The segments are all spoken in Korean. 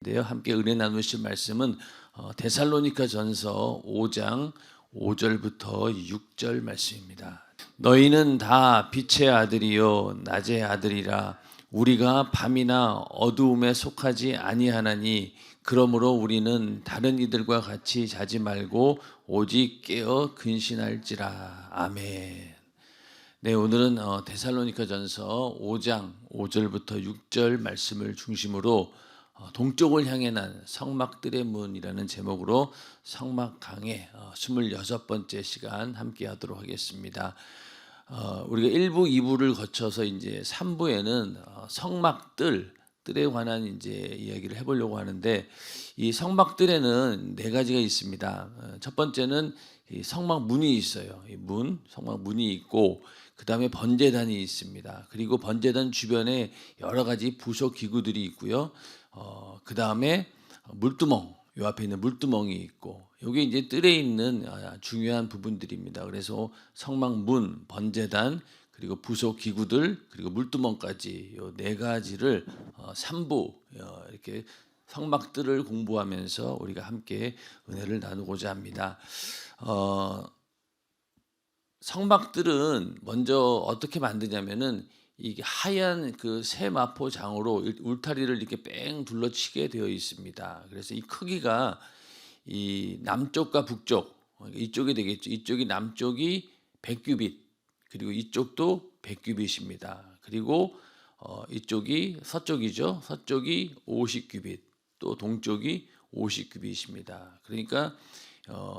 인데요. 함께 은혜 나누실 말씀은 데살로니가전서 5장 5절부터 6절 말씀입니다. 너희는 다 빛의 아들이요 낮의 아들이라. 우리가 밤이나 어두움에 속하지 아니하나니 그러므로 우리는 다른 이들과 같이 자지 말고 오직 깨어 근신할지라. 아멘. 네, 오늘은 데살로니가전서 5장 5절부터 6절 말씀을 중심으로 동쪽을 향해 난 성막들의 문이라는 제목으로 성막 강의 26번째 시간 함께 하도록 하겠습니다. 우리가 1부, 2부를 거쳐서 이제 3부에는 성막들에 관한 이제 이야기를 해보려고 하는데, 이 성막들에는 네 가지가 있습니다. 첫 번째는 이 성막 문이 있어요. 이 성막 문이 있고, 그 다음에 번제단이 있습니다. 그리고 번제단 주변에 여러 가지 부속 기구들이 있고요. 그 다음에 물두멍, 요 앞에 있는 물두멍이 있고, 이게 이제 뜰에 있는 중요한 부분들입니다. 그래서 성막 문, 번제단, 그리고 부속 기구들, 그리고 물두멍까지 요 네 가지를 3부 이렇게 성막들을 공부하면서 우리가 함께 은혜를 나누고자 합니다. 성막들은 먼저 어떻게 만드냐면은 이게 하얀 그 세마포장으로 울타리를 이렇게 뺑 둘러치게 되어 있습니다. 그래서 이 크기가 이 남쪽과 북쪽, 이쪽이 되겠죠. 이쪽이 남쪽이 100규빗, 그리고 이쪽도 100규빗입니다. 그리고 이쪽이 서쪽이죠. 서쪽이 50규빗, 또 동쪽이 50규빗입니다. 그러니까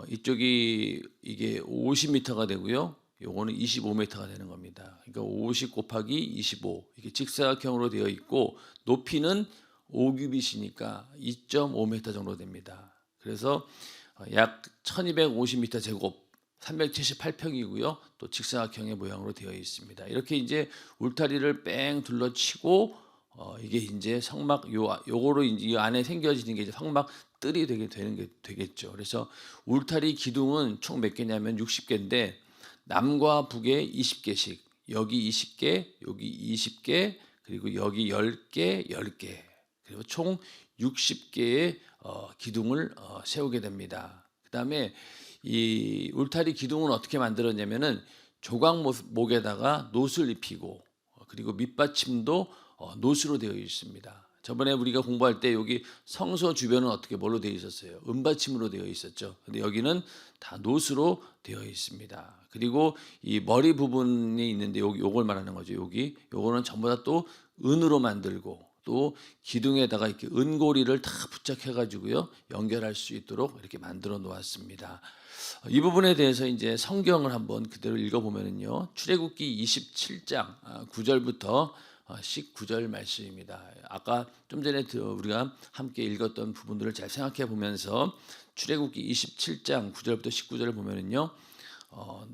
이쪽이 이게 50m가 되고요. 요거는 25m가 되는 겁니다. 그러니까 50 곱하기 25, 이게 직사각형으로 되어 있고, 높이는 5규빗이니까 2.5m 정도 됩니다. 그래서 약 1250m 제곱, 378평이고요. 또 직사각형의 모양으로 되어 있습니다. 이렇게 이제 울타리를 뺑 둘러치고 이게 이제 성막 요거로 이제 이 안에 생겨지는 게 이제 성막 뜰이 되겠죠. 그래서 울타리 기둥은 총 몇 개냐면 60개인데, 남과 북에 20개씩, 여기 20개, 여기 20개, 그리고 여기 10개, 10개, 그리고 총 60개의 기둥을 세우게 됩니다. 그 다음에 이 울타리 기둥은 어떻게 만들었냐면은 조각목에다가 놋을 입히고, 그리고 밑받침도 놋으로 되어 있습니다. 저번에 우리가 공부할 때 여기 성소 주변은 어떻게 뭘로 되어 있었어요? 은받침으로 되어 있었죠. 근데 여기는 다 놋으로 되어 있습니다. 그리고 이 머리 부분이 있는데 요걸 말하는 거죠. 요거는 전부 다 또 은으로 만들고, 또 기둥에다가 이렇게 은고리를 다 부착해 가지고요, 연결할 수 있도록 이렇게 만들어 놓았습니다. 이 부분에 대해서 이제 성경을 한번 그대로 읽어보면요, 출애굽기 27장 9절부터 19절 말씀입니다. 아까 좀 전에 우리가 함께 읽었던 부분들을 잘 생각해 보면서 출애굽기 27장 9절부터 19절을 보면은요,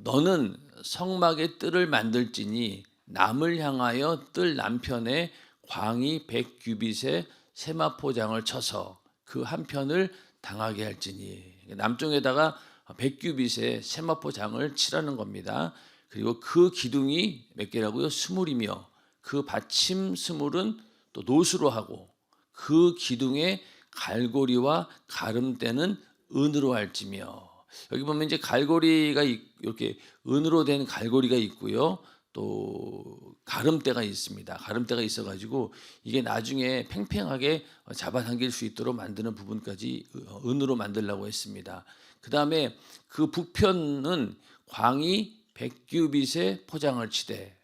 너는 성막의 뜰을 만들지니 남을 향하여 뜰 남편에 광이 100규빗의 세마포장을 쳐서 그 한편을 당하게 할지니. 남쪽에다가 100규빗의 세마포장을 치라는 겁니다. 그리고 그 기둥이 몇 개라고요? 20이며 그 받침 스물은 또 놋으로 하고, 그 기둥의 갈고리와 가름대는 은으로 할지며. 여기 보면 이제 갈고리가 이렇게 은으로 된 갈고리가 있고요. 또 가름대가 있습니다. 가름대가 있어가지고 이게 나중에 팽팽하게 잡아당길 수 있도록 만드는 부분까지 은으로 만들려고 했습니다. 그 다음에 그 북편은 광이 100규빗의 포장을 치되,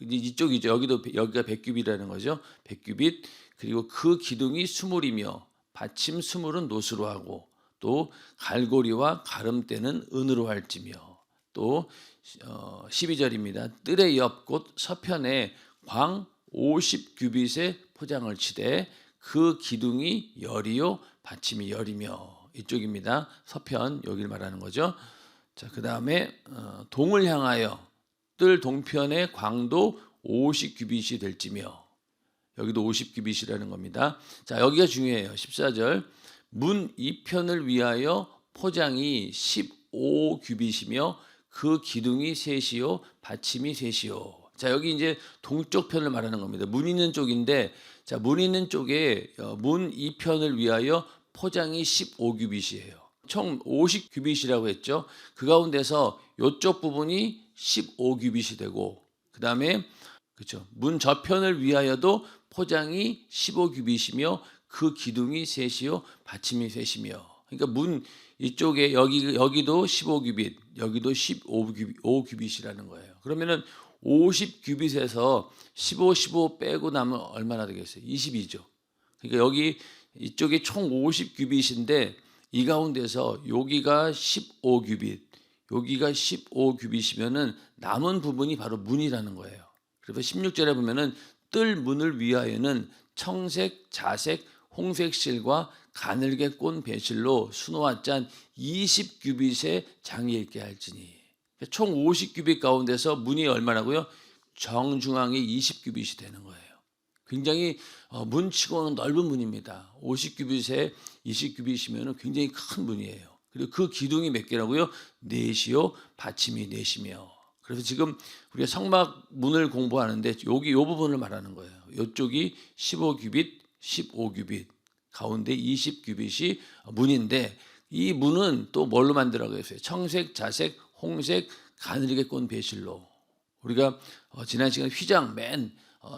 이쪽이죠. 여기가 100규빗이라는 거죠. 100규빗. 그리고 그 기둥이 수물이며 받침 수물은 놋으로 하고, 또 갈고리와 가름대는 은으로 할지며. 또 12절입니다. 뜰의 옆 곧 서편에 광 50규빗의 포장을 치되 그 기둥이 열이요 받침이 열이며. 이쪽입니다. 서편, 여기를 말하는 거죠. 자, 그 다음에 동을 향하여 뜰 동편의 광도 50규빗이 될지며. 여기도 50규빗이라는 겁니다. 자, 여기가 중요해요. 14절. 문 이편을 위하여 포장이 15규빗이며 그 기둥이 셋이요 받침이 셋이요. 자, 여기 이제 동쪽 편을 말하는 겁니다. 문 있는 쪽인데, 자, 문 있는 쪽에 문 2편을 위하여 포장이 15규빗이에요. 총 50규빗이라고 했죠. 그 가운데서 이쪽 부분이 15규빗이 되고, 그 다음에 그렇죠. 문 저편을 위하여도 포장이 15규빗이며 그 기둥이 셋이요, 받침이 셋이며. 그러니까 문 이쪽에 여기도 15규빗, 여기도 15규빗이라는 거예요. 그러면은 50규빗에서 15 빼고 나면 얼마나 되겠어요? 22죠. 그러니까 여기 이쪽에 총 50규빗인데 이 가운데서 여기가 15규빗, 여기가 15규빗이면은 남은 부분이 바로 문이라는 거예요. 그래서 16절에 보면은 뜰 문을 위하여는 청색, 자색, 홍색 실과 가늘게 꼰 배실로 수놓아 짠 20규빗의 장이 있게 할지니. 총 50규빗 가운데서 문이 얼마라고요? 정중앙에 20규빗이 되는 거예요. 굉장히 문치고는 넓은 문입니다. 50규빗에 20규빗이면 굉장히 큰 문이에요. 그리고 그 기둥이 몇 개라고요? 넷이요, 받침이 넷이며. 그래서 지금 우리가 성막 문을 공부하는데 여기 요 부분을 말하는 거예요. 이쪽이 15규빗, 15규빗, 가운데 20규빗이 문인데 이 문은 또 뭘로 만들라고 했어요? 청색, 자색, 홍색, 가늘게 꼰 배실로. 우리가 지난 시간에 휘장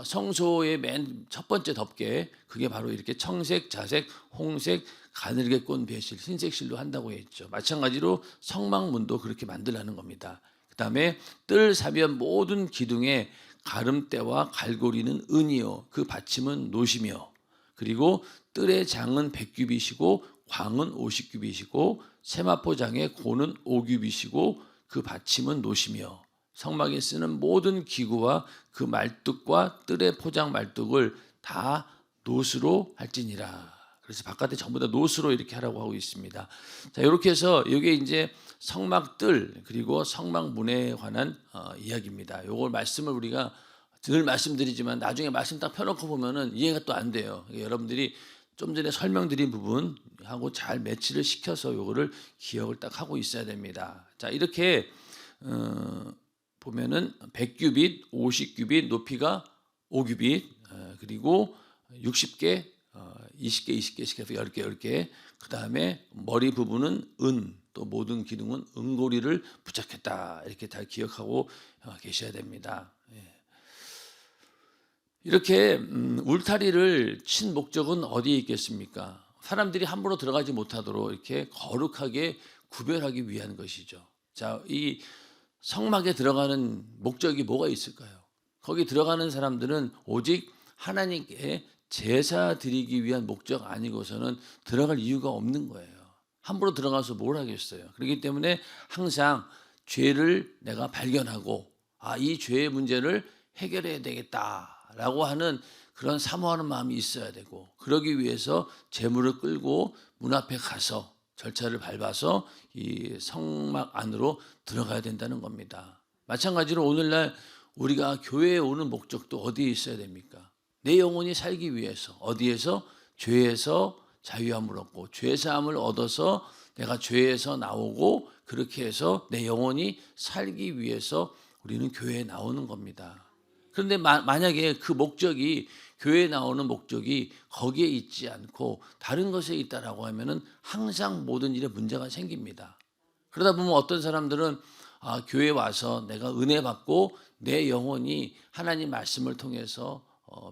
성소의 맨 첫 번째 덮개, 그게 바로 이렇게 청색, 자색, 홍색, 가늘게 꼰 배실, 흰색 실로 한다고 했죠. 마찬가지로 성막문도 그렇게 만들라는 겁니다. 그 다음에 뜰 사변 모든 기둥에 가름대와 갈고리는 은이요, 그 받침은 노시며, 그리고 뜰의 장은 100규빗이고 광은 50규빗이고 세마포장의 고는 5규빗이고 그 받침은 노시며, 성막에 쓰는 모든 기구와 그 말뚝과 뜰의 포장 말뚝을 다 노스로 할지니라. 그래서 바깥에 전부 다 노스로 이렇게 하라고 하고 있습니다. 자, 이렇게 해서 이게 이제 성막 뜰 그리고 성막 문에 관한 이야기입니다. 요걸 말씀을 우리가 늘 말씀드리지만 나중에 말씀 딱 펴놓고 보면은 이해가 또 안 돼요. 여러분들이 좀 전에 설명드린 부분하고 잘 매치를 시켜서 요거를 기억을 딱 하고 있어야 됩니다. 자, 이렇게 보면은 100규빗, 50규빗, 높이가 5규빗, 그리고 60개, 20개, 20개씩 해서 10개, 10개. 그 다음에 머리 부분은 또 모든 기둥은 은고리를 부착했다. 이렇게 다 기억하고 계셔야 됩니다. 이렇게 울타리를 친 목적은 어디에 있겠습니까? 사람들이 함부로 들어가지 못하도록 이렇게 거룩하게 구별하기 위한 것이죠. 자, 이 성막에 들어가는 목적이 뭐가 있을까요? 거기 들어가는 사람들은 오직 하나님께 제사 드리기 위한 목적 아니고서는 들어갈 이유가 없는 거예요. 함부로 들어가서 뭘 하겠어요. 그렇기 때문에 항상 죄를 내가 발견하고 이 죄의 문제를 해결해야 되겠다라고 하는 그런 사모하는 마음이 있어야 되고, 그러기 위해서 제물을 끌고 문 앞에 가서 절차를 밟아서 이 성막 안으로 들어가야 된다는 겁니다. 마찬가지로 오늘날 우리가 교회에 오는 목적도 어디에 있어야 됩니까? 내 영혼이 살기 위해서. 어디에서? 죄에서 자유함을 얻고 죄사함을 얻어서 내가 죄에서 나오고, 그렇게 해서 내 영혼이 살기 위해서 우리는 교회에 나오는 겁니다. 그런데 만약에 그 목적이, 교회에 나오는 목적이 거기에 있지 않고 다른 것에 있다라고 하면은 항상 모든 일에 문제가 생깁니다. 그러다 보면 어떤 사람들은 교회에 와서 내가 은혜 받고 내 영혼이 하나님 말씀을 통해서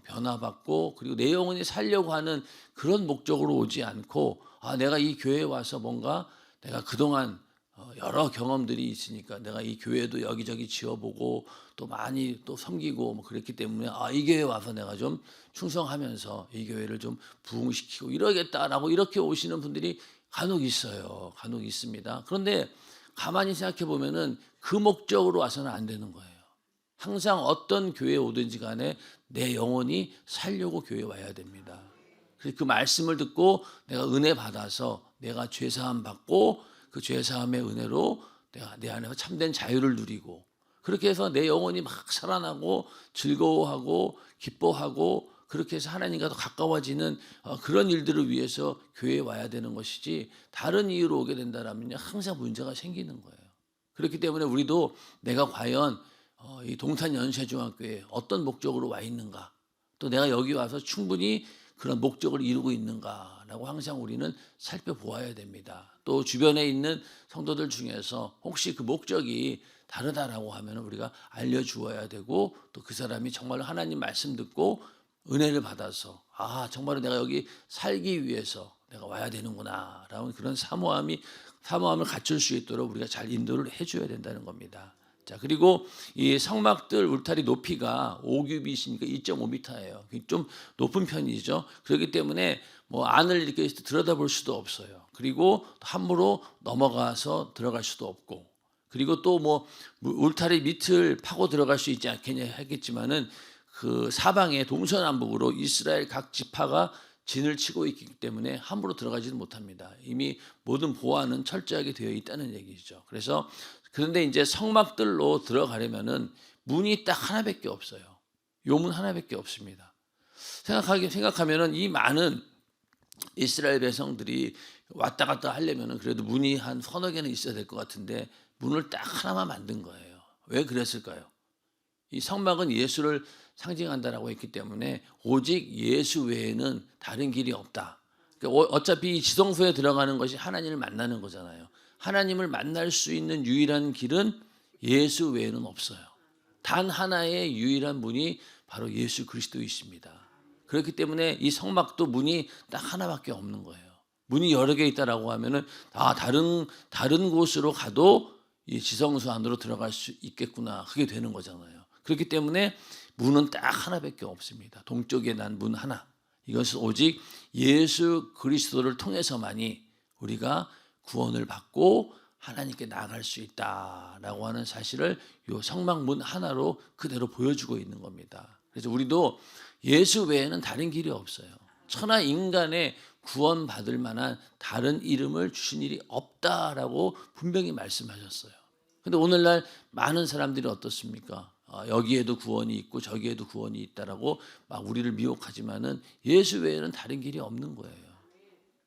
변화받고 그리고 내 영혼이 살려고 하는 그런 목적으로 오지 않고, 내가 이 교회에 와서 뭔가 내가 그동안 여러 경험들이 있으니까 내가 이 교회도 여기저기 지어보고 또 많이 또 섬기고 뭐 그랬기 때문에 이 교회에 와서 내가 좀 충성하면서 이 교회를 좀 부흥시키고 이러겠다라고 이렇게 오시는 분들이 간혹 있어요. 간혹 있습니다. 그런데 가만히 생각해 보면은 그 목적으로 와서는 안 되는 거예요. 항상 어떤 교회에 오든지 간에 내 영혼이 살려고 교회에 와야 됩니다. 그래서 그 말씀을 듣고 내가 은혜 받아서 내가 죄사함 받고 그 죄사함의 은혜로 내가 내 안에서 참된 자유를 누리고, 그렇게 해서 내 영혼이 막 살아나고 즐거워하고 기뻐하고 그렇게 해서 하나님과 더 가까워지는 그런 일들을 위해서 교회에 와야 되는 것이지, 다른 이유로 오게 된다면 항상 문제가 생기는 거예요. 그렇기 때문에 우리도 내가 과연 이 동탄 연세중학교에 어떤 목적으로 와 있는가, 또 내가 여기 와서 충분히 그런 목적을 이루고 있는가라고 항상 우리는 살펴보아야 됩니다. 또 주변에 있는 성도들 중에서 혹시 그 목적이 다르다라고 하면 우리가 알려주어야 되고, 또 그 사람이 정말 하나님 말씀 듣고 은혜를 받아서 정말로 내가 여기 살기 위해서 내가 와야 되는구나 라는 그런 사모함을 갖출 수 있도록 우리가 잘 인도를 해줘야 된다는 겁니다. 자, 그리고 이 성막들 울타리 높이가 5규빗이니까 2.5m예요. 좀 높은 편이죠. 그렇기 때문에 뭐 안을 이렇게 들여다볼 수도 없어요. 그리고 함부로 넘어가서 들어갈 수도 없고, 그리고 또 뭐 울타리 밑을 파고 들어갈 수 있지 않겠냐 하겠지만은 그 사방에 동서남북으로 이스라엘 각 지파가 진을 치고 있기 때문에 함부로 들어가지는 못합니다. 이미 모든 보안은 철저하게 되어 있다는 얘기죠. 그런데 이제 성막들로 들어가려면은 문이 딱 하나밖에 없어요. 요 문 하나밖에 없습니다. 생각하면은 이 많은 이스라엘 백성들이 왔다 갔다 하려면은 그래도 문이 한 서너 개는 있어야 될 것 같은데 문을 딱 하나만 만든 거예요. 왜 그랬을까요? 이 성막은 예수를 상징한다라고 했기 때문에 오직 예수 외에는 다른 길이 없다. 그러니까 어차피 이 지성소에 들어가는 것이 하나님을 만나는 거잖아요. 하나님을 만날 수 있는 유일한 길은 예수 외에는 없어요. 단 하나의 유일한 문이 바로 예수 그리스도이십니다. 그렇기 때문에 이 성막도 문이 딱 하나밖에 없는 거예요. 문이 여러 개 있다라고 하면은 다른 곳으로 가도 이 지성소 안으로 들어갈 수 있겠구나, 그게 되는 거잖아요. 그렇기 때문에 문은 딱 하나밖에 없습니다. 동쪽에 난 문 하나. 이것은 오직 예수 그리스도를 통해서만이 우리가 구원을 받고 하나님께 나아갈 수 있다라고 하는 사실을 이 성막문 하나로 그대로 보여주고 있는 겁니다. 그래서 우리도 예수 외에는 다른 길이 없어요. 천하 인간의 구원받을 만한 다른 이름을 주신 일이 없다라고 분명히 말씀하셨어요. 근데 오늘날 많은 사람들이 어떻습니까? 여기에도 구원이 있고 저기에도 구원이 있다라고 막 우리를 미혹하지만은 예수 외에는 다른 길이 없는 거예요.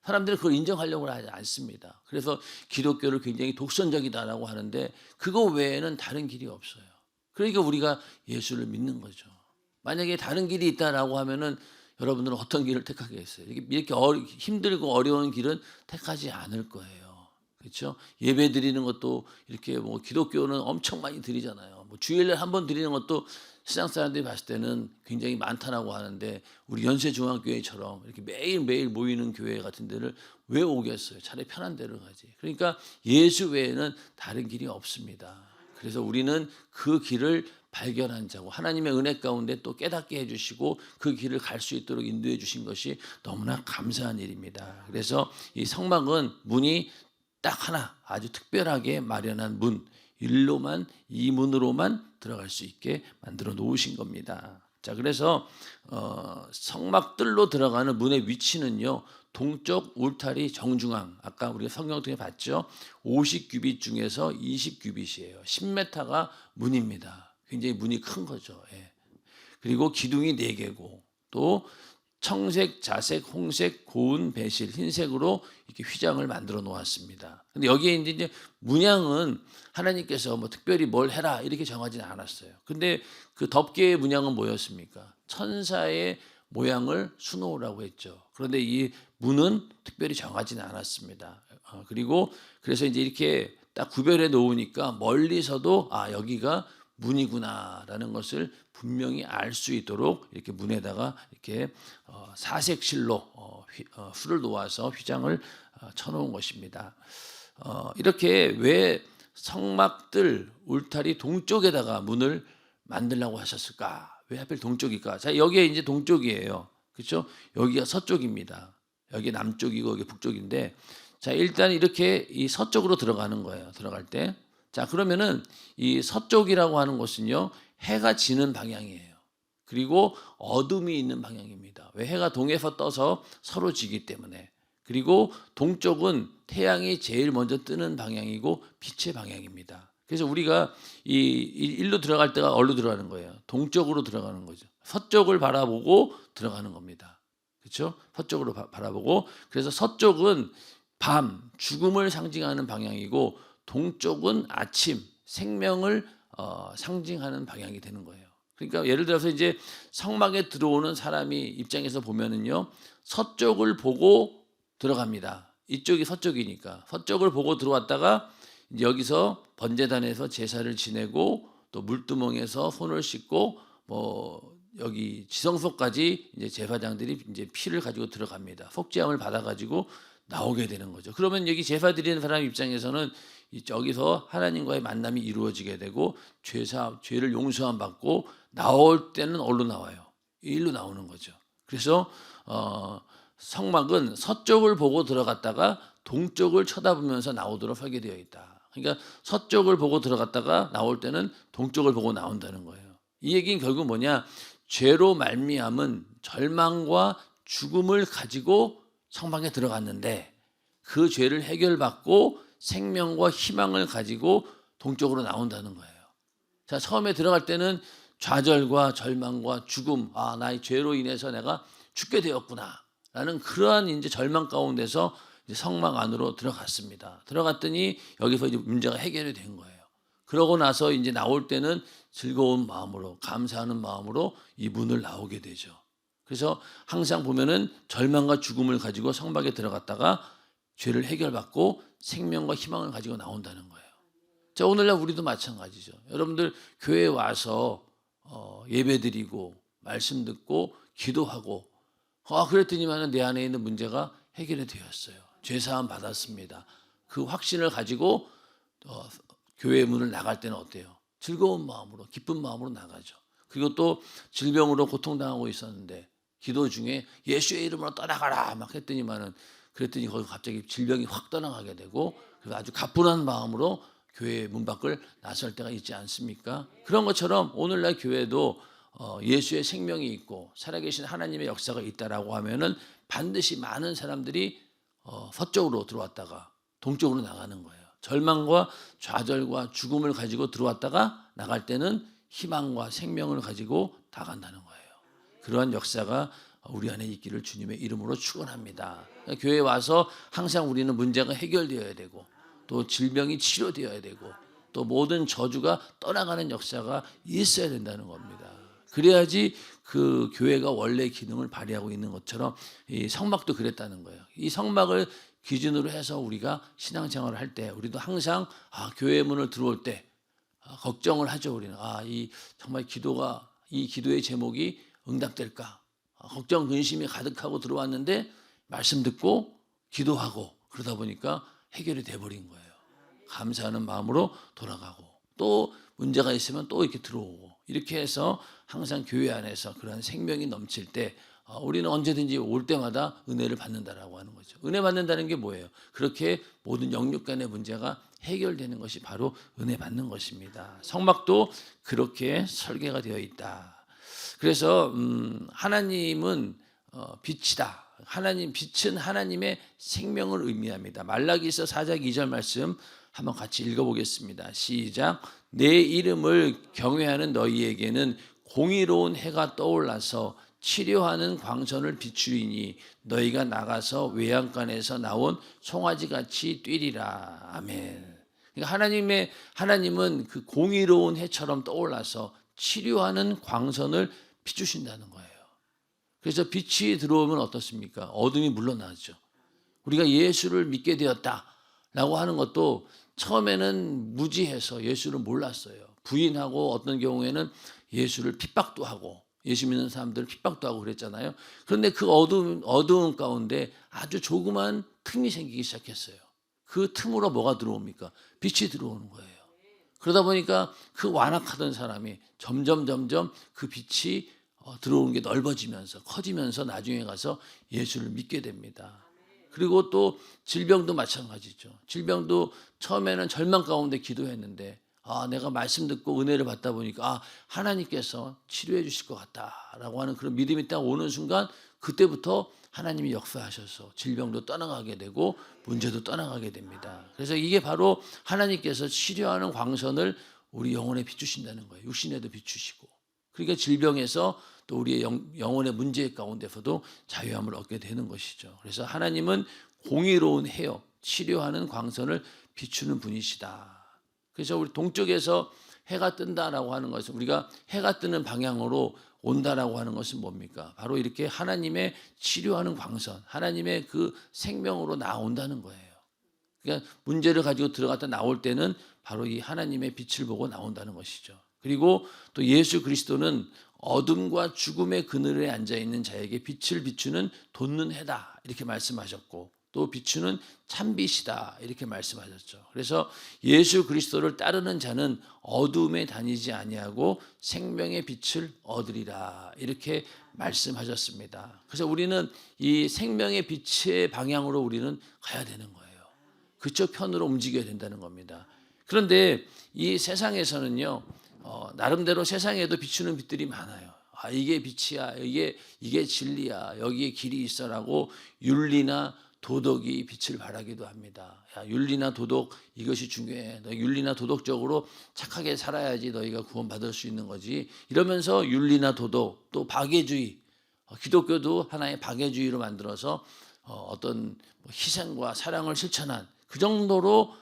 사람들은 그걸 인정하려고 하지 않습니다. 그래서 기독교를 굉장히 독선적이다라고 하는데 그거 외에는 다른 길이 없어요. 그러니까 우리가 예수를 믿는 거죠. 만약에 다른 길이 있다라고 하면은 여러분들은 어떤 길을 택하겠어요? 이렇게 힘들고 어려운 길은 택하지 않을 거예요. 그렇죠? 예배 드리는 것도 이렇게 뭐 기독교는 엄청 많이 드리잖아요. 뭐 주일날 한 번 드리는 것도 세상 사람들이 봤을 때는 굉장히 많다라고 하는데 우리 연세중앙교회처럼 이렇게 매일매일 모이는 교회 같은 데를 왜 오겠어요? 차라리 편한 데를 가지. 그러니까 예수 외에는 다른 길이 없습니다. 그래서 우리는 그 길을 발견한 자고 하나님의 은혜 가운데 또 깨닫게 해주시고 그 길을 갈 수 있도록 인도해 주신 것이 너무나 감사한 일입니다. 그래서 이 성막은 문이 딱 하나 아주 특별하게 마련한 문, 이 문으로만 들어갈 수 있게 만들어 놓으신 겁니다. 자, 그래서 성막들로 들어가는 문의 위치는요, 동쪽 울타리 정중앙, 아까 우리가 성경 통해 봤죠. 50규빗 중에서 20규빗이에요. 10m가 문입니다. 굉장히 문이 큰 거죠. 예. 그리고 기둥이 4개고 또 청색, 자색, 홍색, 고운, 배실, 흰색으로 이렇게 휘장을 만들어 놓았습니다. 근데 여기에 이제 문양은 하나님께서 뭐 특별히 뭘 해라 이렇게 정하지는 않았어요. 근데 그 덮개의 문양은 뭐였습니까? 천사의 모양을 수놓으라고 했죠. 그런데 이 문은 특별히 정하지는 않았습니다. 그리고 그래서 이제 이렇게 딱 구별해 놓으니까 멀리서도 여기가 문이구나라는 것을 분명히 알 수 있도록 이렇게 문에다가 이렇게 사색실로 수를 놓아서 휘장을 쳐놓은 것입니다. 이렇게 왜 성막들 울타리 동쪽에다가 문을 만들라고 하셨을까? 왜 하필 동쪽일까? 자, 여기에 이제 동쪽이에요. 그렇죠? 여기가 서쪽입니다. 여기 남쪽이고 여기 북쪽인데, 자, 일단 이렇게 이 서쪽으로 들어가는 거예요. 들어갈 때. 자, 그러면은 이 서쪽이라고 하는 곳은요, 해가 지는 방향이에요. 그리고 어둠이 있는 방향입니다. 왜? 해가 동에서 떠서 서로 지기 때문에. 그리고 동쪽은 태양이 제일 먼저 뜨는 방향이고 빛의 방향입니다. 그래서 우리가 일로 들어갈 때가 어디로 들어가는 거예요? 동쪽으로 들어가는 거죠. 서쪽을 바라보고 들어가는 겁니다. 그렇죠? 서쪽으로 바라보고, 그래서 서쪽은 밤, 죽음을 상징하는 방향이고 동쪽은 아침, 생명을 상징하는 방향이 되는 거예요. 그러니까 예를 들어서 이제 성막에 들어오는 사람이 입장에서 보면은요, 서쪽을 보고 들어갑니다. 이쪽이 서쪽이니까 서쪽을 보고 들어왔다가 이제 여기서 번제단에서 제사를 지내고 또 물두멍에서 손을 씻고 뭐 여기 지성소까지 이제 제사장들이 이제 피를 가지고 들어갑니다. 속죄함을 받아가지고 나오게 되는 거죠. 그러면 여기 제사 드리는 사람 입장에서는 여기서 하나님과의 만남이 이루어지게 되고 죄를 용서함 받고 나올 때는 어디로 나와요? 일로 나오는 거죠. 그래서 성막은 서쪽을 보고 들어갔다가 동쪽을 쳐다보면서 나오도록 설계되어 있다. 그러니까 서쪽을 보고 들어갔다가 나올 때는 동쪽을 보고 나온다는 거예요. 이 얘기는 결국 뭐냐? 죄로 말미암은 절망과 죽음을 가지고 성막에 들어갔는데 그 죄를 해결받고 생명과 희망을 가지고 동쪽으로 나온다는 거예요. 자, 처음에 들어갈 때는 좌절과 절망과 죽음, 나의 죄로 인해서 내가 죽게 되었구나 라는 그러한 이제 절망 가운데서 이제 성막 안으로 들어갔습니다. 들어갔더니 여기서 이제 문제가 해결이 된 거예요. 그러고 나서 이제 나올 때는 즐거운 마음으로, 감사하는 마음으로 이 문을 나오게 되죠. 그래서 항상 보면은 절망과 죽음을 가지고 성막에 들어갔다가 죄를 해결받고 생명과 희망을 가지고 나온다는 거예요. 자, 오늘날 우리도 마찬가지죠. 여러분들 교회에 와서 예배드리고 말씀 듣고 기도하고 그랬더니만 내 안에 있는 문제가 해결이 되었어요. 죄사함 받았습니다. 그 확신을 가지고 교회 문을 나갈 때는 어때요? 즐거운 마음으로, 기쁜 마음으로 나가죠. 그리고 또 질병으로 고통당하고 있었는데 기도 중에 예수의 이름으로 떠나가라 막 했더니만은 그랬더니 거기 갑자기 질병이 확 떠나가게 되고 그래서 아주 가뿐한 마음으로 교회 문 밖을 나설 때가 있지 않습니까? 그런 것처럼 오늘날 교회도 예수의 생명이 있고 살아계신 하나님의 역사가 있다라고 하면은 반드시 많은 사람들이 서쪽으로 들어왔다가 동쪽으로 나가는 거예요. 절망과 좌절과 죽음을 가지고 들어왔다가 나갈 때는 희망과 생명을 가지고 나간다는 거예요. 그러한 역사가 우리 안에 있기를 주님의 이름으로 축원합니다. 교회에 와서 항상 우리는 문제가 해결되어야 되고 또 질병이 치료되어야 되고 또 모든 저주가 떠나가는 역사가 있어야 된다는 겁니다. 그래야지 그 교회가 원래 기능을 발휘하고 있는 것처럼 이 성막도 그랬다는 거예요. 이 성막을 기준으로 해서 우리가 신앙생활을 할 때 우리도 항상 교회 문을 들어올 때 걱정을 하죠. 우리는 이 정말 이 기도의 제목이 응답될까? 걱정 근심이 가득하고 들어왔는데 말씀 듣고 기도하고 그러다 보니까 해결이 돼버린 거예요. 감사하는 마음으로 돌아가고 또 문제가 있으면 또 이렇게 들어오고 이렇게 해서 항상 교회 안에서 그런 생명이 넘칠 때 우리는 언제든지 올 때마다 은혜를 받는다라고 하는 거죠. 은혜 받는다는 게 뭐예요? 그렇게 모든 영육 간의 문제가 해결되는 것이 바로 은혜 받는 것입니다. 성막도 그렇게 설계가 되어 있다. 그래서 하나님은 빛이다. 빛은 하나님의 생명을 의미합니다. 말라기서 4장 2절 말씀 한번 같이 읽어보겠습니다. 시작. 내 이름을 경외하는 너희에게는 공의로운 해가 떠올라서 치료하는 광선을 비추리니 너희가 나가서 외양간에서 나온 송아지같이 뛰리라. 아멘. 그러니까 하나님은 그 공의로운 해처럼 떠올라서 치료하는 광선을 비추신다는 거예요. 그래서 빛이 들어오면 어떻습니까? 어둠이 물러나죠. 우리가 예수를 믿게 되었다라고 하는 것도 처음에는 무지해서 예수를 몰랐어요. 부인하고 어떤 경우에는 예수를 핍박도 하고 예수 믿는 사람들을 핍박도 하고 그랬잖아요. 그런데 그 어두운 가운데 아주 조그만 틈이 생기기 시작했어요. 그 틈으로 뭐가 들어옵니까? 빛이 들어오는 거예요. 그러다 보니까 그 완악하던 사람이 점점 그 빛이 들어오는 게 넓어지면서 커지면서 나중에 가서 예수를 믿게 됩니다. 그리고 또 질병도 마찬가지죠. 질병도 처음에는 절망 가운데 기도했는데 내가 말씀 듣고 은혜를 받다 보니까 하나님께서 치료해 주실 것 같다라고 하는 그런 믿음이 딱 오는 순간 그때부터 하나님이 역사하셔서 질병도 떠나가게 되고 문제도 떠나가게 됩니다. 그래서 이게 바로 하나님께서 치료하는 광선을 우리 영혼에 비추신다는 거예요. 육신에도 비추시고. 그러니까 질병에서 또 우리의 영혼의 문제 가운데서도 자유함을 얻게 되는 것이죠. 그래서 하나님은 공의로운 해요. 치료하는 광선을 비추는 분이시다. 그래서 우리 동쪽에서 해가 뜬다라고 하는 것은, 우리가 해가 뜨는 방향으로 온다라고 하는 것은 뭡니까? 바로 이렇게 하나님의 치료하는 광선, 하나님의 그 생명으로 나온다는 거예요. 그러니까 문제를 가지고 들어갔다 나올 때는 바로 이 하나님의 빛을 보고 나온다는 것이죠. 그리고 또 예수 그리스도는 어둠과 죽음의 그늘에 앉아 있는 자에게 빛을 비추는 돋는 해다 이렇게 말씀하셨고, 또 비추는 참빛이다 이렇게 말씀하셨죠. 그래서 예수 그리스도를 따르는 자는 어둠에 다니지 아니하고 생명의 빛을 얻으리라 이렇게 말씀하셨습니다. 그래서 우리는 이 생명의 빛의 방향으로 우리는 가야 되는 거예요. 그쪽 편으로 움직여야 된다는 겁니다. 그런데 이 세상에서는요, 나름대로 세상에도 비추는 빛들이 많아요. 아, 이게 빛이야, 이게 진리야, 여기에 길이 있어라고 윤리나 도덕이 빛을 발하기도 합니다. 야, 윤리나 도덕 이것이 중요해. 너 윤리나 도덕적으로 착하게 살아야지 너희가 구원받을 수 있는 거지. 이러면서 윤리나 도덕, 또 박애주의, 기독교도 하나의 박애주의로 만들어서 어떤 희생과 사랑을 실천한 그 정도로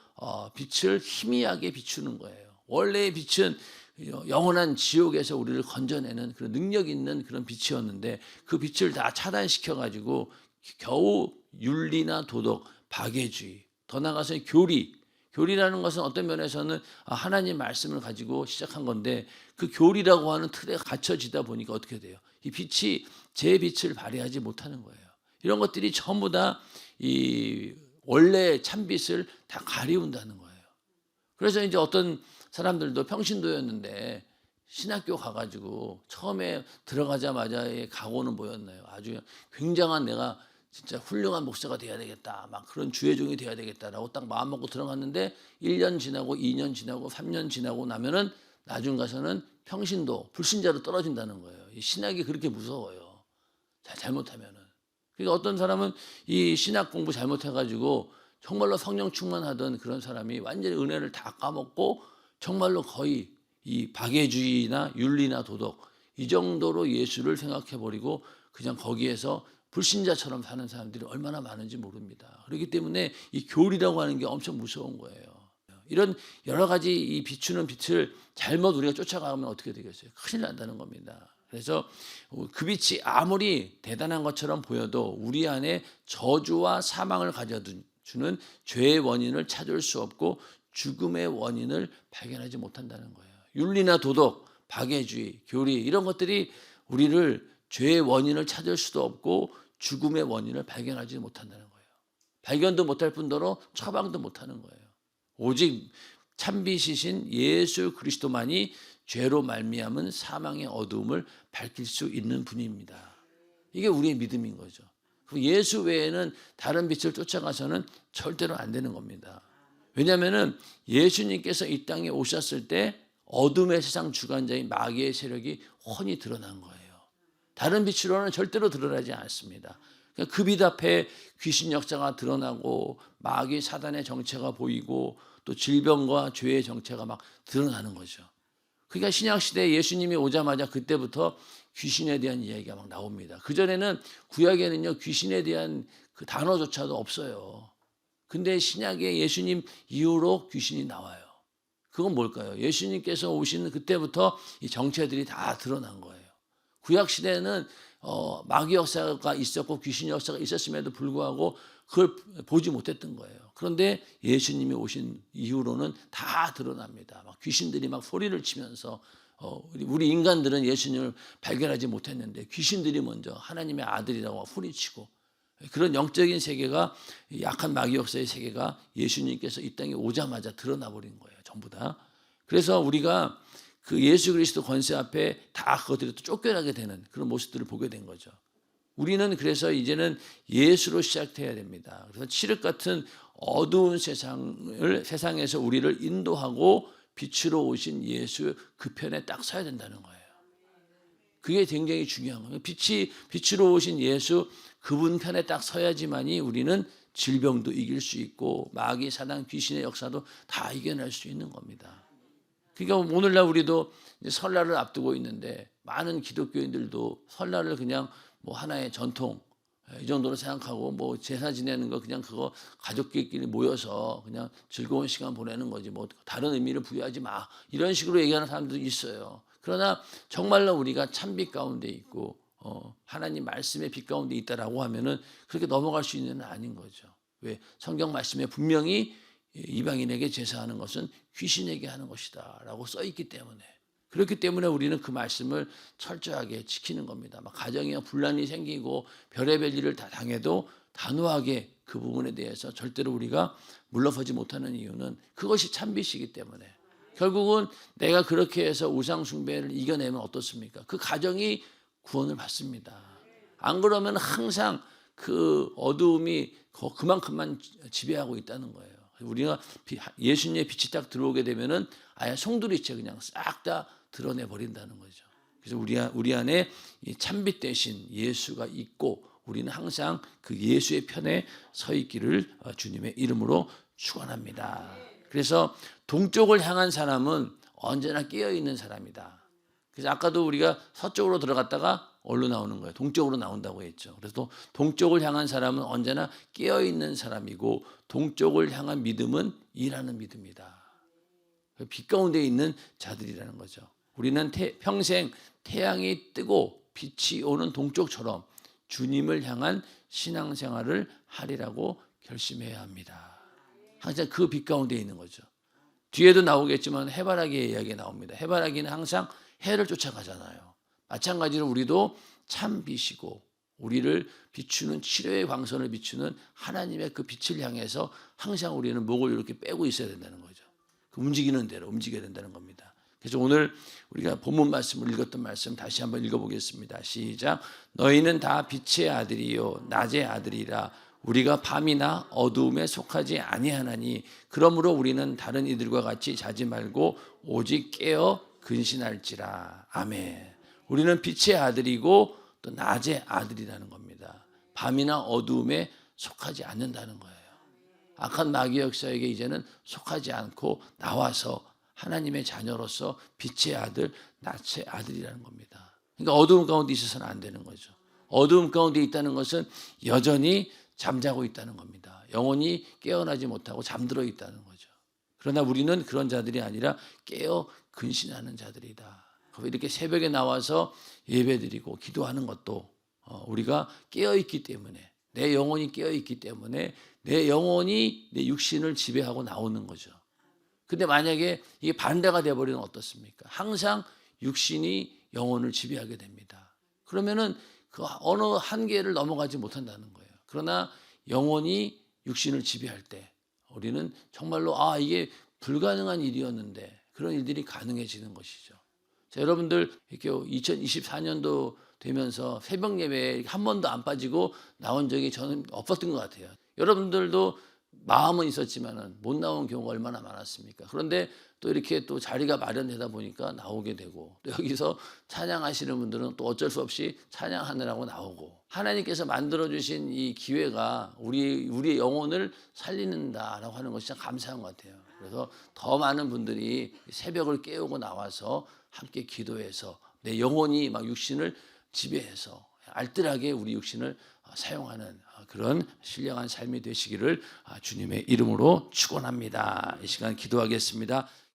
빛을 희미하게 비추는 거예요. 원래의 빛은 영원한 지옥에서 우리를 건져내는 그런 능력 있는 그런 빛이었는데, 그 빛을 다 차단시켜 가지고 겨우 윤리나 도덕, 박애주의, 더 나아가서 교리라는 것은 어떤 면에서는 하나님 말씀을 가지고 시작한 건데, 그 교리라고 하는 틀에 갇혀지다 보니까 어떻게 돼요? 이 빛이 제 빛을 발휘하지 못하는 거예요. 이런 것들이 전부 다 이 원래 참빛을 다 가리운다는 거예요. 그래서 이제 어떤 사람들도 평신도였는데 신학교 가가지고 처음에 들어가자마자의 각오는 뭐였나요? 아주 굉장한, 내가 진짜 훌륭한 목사가 돼야 되겠다, 막 그런 주의 종이 돼야 되겠다라고 딱 마음 먹고 들어갔는데 1년 지나고 2년 지나고 3년 지나고 나면은 나중 가서는 평신도 불신자로 떨어진다는 거예요. 이 신학이 그렇게 무서워요. 잘못하면은. 그러니까 어떤 사람은 이 신학 공부 잘못해가지고 정말로 성령 충만하던 그런 사람이 완전히 은혜를 다 까먹고 정말로 거의 이 박애주의나 윤리나 도덕 이 정도로 예수를 생각해버리고 그냥 거기에서 불신자처럼 사는 사람들이 얼마나 많은지 모릅니다. 그렇기 때문에 이 교리라고 하는 게 엄청 무서운 거예요. 이런 여러 가지 이 비추는 빛을 잘못 우리가 쫓아가면 어떻게 되겠어요? 큰일 난다는 겁니다. 그래서 그 빛이 아무리 대단한 것처럼 보여도 우리 안에 저주와 사망을 가져주는 죄의 원인을 찾을 수 없고 죽음의 원인을 발견하지 못한다는 거예요. 윤리나 도덕, 박애주의, 교리 이런 것들이 우리를 죄의 원인을 찾을 수도 없고 죽음의 원인을 발견하지 못한다는 거예요. 발견도 못할 뿐더러 처방도 못하는 거예요. 오직 참빛이신 예수 그리스도만이 죄로 말미암은 사망의 어두움을 밝힐 수 있는 분입니다. 이게 우리의 믿음인 거죠. 예수 외에는 다른 빛을 쫓아가서는 절대로 안 되는 겁니다. 왜냐하면 예수님께서 이 땅에 오셨을 때 어둠의 세상 주관자인 마귀의 세력이 훤히 드러난 거예요. 다른 빛으로는 절대로 드러나지 않습니다. 그 빛 앞에 귀신 역사가 드러나고 마귀 사단의 정체가 보이고 또 질병과 죄의 정체가 막 드러나는 거죠. 그러니까 신약시대에 예수님이 오자마자 그때부터 귀신에 대한 이야기가 막 나옵니다. 그전에는 구약에는요, 귀신에 대한 그 단어조차도 없어요. 근데 신약에 예수님 이후로 귀신이 나와요. 그건 뭘까요? 예수님께서 오시는 그때부터 이 정체들이 다 드러난 거예요. 구약시대에는 마귀 역사가 있었고 귀신 역사가 있었음에도 불구하고 그걸 보지 못했던 거예요. 그런데 예수님이 오신 이후로는 다 드러납니다. 막 귀신들이 막 소리를 치면서 우리 인간들은 예수님을 발견하지 못했는데 귀신들이 먼저 하나님의 아들이라고 소리치고, 그런 영적인 세계가, 약한 마귀 역사의 세계가 예수님께서 이 땅에 오자마자 드러나 버린 거예요. 전부 다. 그래서 우리가 그 예수 그리스도 권세 앞에 다 그것들이 또 쫓겨나게 되는 그런 모습들을 보게 된 거죠. 우리는 그래서 이제는 예수로 시작해야 됩니다. 그래서 칠흑 같은 어두운 세상에서 우리를 인도하고 빛으로 오신 예수 그 편에 딱 서야 된다는 거예요. 그게 굉장히 중요한 거예요. 빛으로 오신 예수 그분 편에 딱 서야지만이 우리는 질병도 이길 수 있고 마귀 사단 귀신의 역사도 다 이겨낼 수 있는 겁니다. 그러니까 오늘날 우리도 이제 설날을 앞두고 있는데 많은 기독교인들도 설날을 그냥 뭐 하나의 전통, 이 정도로 생각하고 뭐 제사 지내는 거 그냥 그거 가족끼리 모여서 그냥 즐거운 시간 보내는 거지 뭐 다른 의미를 부여하지 마 이런 식으로 얘기하는 사람들도 있어요. 그러나 정말로 우리가 찬빛 가운데 있고 하나님 말씀의 빛 가운데 있다라고 하면은 그렇게 넘어갈 수 있는 건 아닌 거죠. 왜 성경 말씀에 분명히 이방인에게 제사하는 것은 귀신에게 하는 것이다라고 써 있기 때문에 그렇기 때문에 우리는 그 말씀을 철저하게 지키는 겁니다. 막 가정에 분란이 생기고 별의별 일을 다 당해도 단호하게 그 부분에 대해서 절대로 우리가 물러서지 못하는 이유는 그것이 참빛이기 때문에 결국은 내가 그렇게 해서 우상 숭배를 이겨내면 어떻습니까? 그 가정이 구원을 받습니다. 안 그러면 항상 그 어두움이 그만큼만 지배하고 있다는 거예요. 우리가 예수님의 빛이 딱 들어오게 되면은 아예 송두리째 그냥 싹 다 드러내 버린다는 거죠. 그래서 우리 안에 이 참빛 대신 예수가 있고 우리는 항상 그 예수의 편에 서 있기를 주님의 이름으로 축원합니다. 그래서 동쪽을 향한 사람은 언제나 깨어 있는 사람이다. 그래서 아까도 우리가 서쪽으로 들어갔다가 어디로 나오는 거예요? 동쪽으로 나온다고 했죠. 그래서 동쪽을 향한 사람은 언제나 깨어 있는 사람이고 동쪽을 향한 믿음은 일하는 믿음이다. 빛 가운데 있는 자들이라는 거죠. 우리는 평생 태양이 뜨고 빛이 오는 동쪽처럼 주님을 향한 신앙생활을 하리라고 결심해야 합니다. 항상 그 빛 가운데 있는 거죠. 뒤에도 나오겠지만 해바라기의 이야기가 나옵니다. 해바라기는 항상 해를 쫓아가잖아요. 마찬가지로 우리도 참 빛이고 우리를 비추는 치료의 광선을 비추는 하나님의 그 빛을 향해서 항상 우리는 목을 이렇게 빼고 있어야 된다는 거죠. 그 움직이는 대로 움직여야 된다는 겁니다. 그래서 오늘 우리가 본문 말씀을 읽었던 말씀 다시 한번 읽어보겠습니다. 시작. 너희는 다 빛의 아들이요 낮의 아들이라 우리가 밤이나 어두움에 속하지 아니하나니 그러므로 우리는 다른 이들과 같이 자지 말고 오직 깨어 근신할지라. 아멘. 우리는 빛의 아들이고 또 낮의 아들이라는 겁니다. 밤이나 어두움에 속하지 않는다는 거예요. 악한 마귀 역사에게 이제는 속하지 않고 나와서 하나님의 자녀로서 빛의 아들, 낮의 아들이라는 겁니다. 그러니까 어두움 가운데 있어서는 안 되는 거죠. 어두움 가운데 있다는 것은 여전히 잠자고 있다는 겁니다. 영혼이 깨어나지 못하고 잠들어 있다는 거죠. 그러나 우리는 그런 자들이 아니라 깨어 근신하는 자들이다. 이렇게 새벽에 나와서 예배드리고 기도하는 것도 우리가 깨어있기 때문에 내 영혼이 깨어있기 때문에 내 영혼이 내 육신을 지배하고 나오는 거죠. 근데 만약에 이게 반대가 되어버리면 어떻습니까? 항상 육신이 영혼을 지배하게 됩니다. 그러면은 그 어느 한계를 넘어가지 못한다는 거예요. 그러나 영혼이 육신을 지배할 때 우리는 정말로 이게 불가능한 일이었는데 그런 일들이 가능해지는 것이죠. 자, 여러분들 이렇게 2024년도 되면서 새벽 예배에 한 번도 안 빠지고 나온 적이 저는 없었던 것 같아요. 여러분들도 마음은 있었지만은 못 나온 경우가 얼마나 많았습니까? 그런데 또 이렇게 또 자리가 마련되다 보니까 나오게 되고 또 여기서 찬양하시는 분들은 또 어쩔 수 없이 찬양하느라고 나오고 하나님께서 만들어주신 이 기회가 우리의 영혼을 살리는다라고 하는 것이 참 감사한 것 같아요. 그래서 더 많은 분들이 새벽을 깨우고 나와서 함께 기도해서 내 영혼이 막 육신을 지배해서 알뜰하게 우리 육신을 사용하는 그런 신령한 삶이 되시기를 주님의 이름으로 축원합니다. 이 시간 기도하겠습니다.